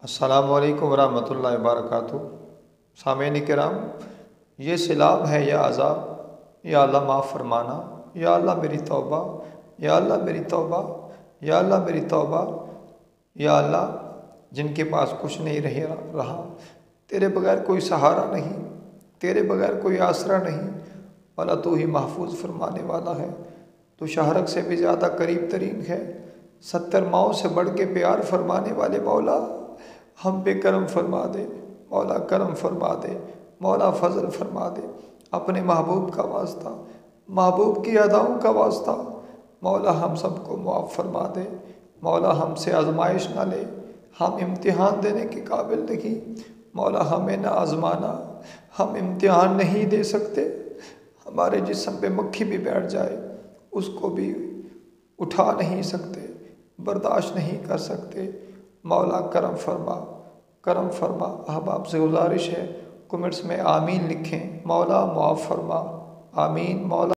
السلام علیکم ورحمۃ اللہ وبرکاتہ۔ سامعین کرام، یہ سیلاب ہے یا عذاب، یا اللہ معاف فرمانا، یا اللہ میری توبہ، یا اللہ میری توبہ، یا اللہ میری توبہ، یا اللہ جن کے پاس کچھ نہیں رہا، تیرے بغیر کوئی سہارا نہیں، تیرے بغیر کوئی آسرا نہیں، اللہ تو ہی محفوظ فرمانے والا ہے، تو شہرک سے بھی زیادہ قریب ترین ہے، 70 ماؤں سے بڑھ کے پیار فرمانے والے مولا ہم پہ کرم فرما دے، مولا کرم فرما دے، مولا فضل فرما دے، اپنے محبوب کا واسطہ، محبوب کی اداؤں کا واسطہ، مولا ہم سب کو معاف فرما دے، مولا ہم سے آزمائش نہ لے، ہم امتحان دینے کے قابل نہیں، مولا ہمیں نہ آزمانا، ہم امتحان نہیں دے سکتے، ہمارے جسم پہ مکھی بھی بیٹھ جائے اس کو بھی اٹھا نہیں سکتے، برداشت نہیں کر سکتے، مولا کرم فرما، کرم فرما۔ احباب سے گزارش ہے کمنٹس میں آمین لکھیں، مولا معاف فرما، آمین مولا۔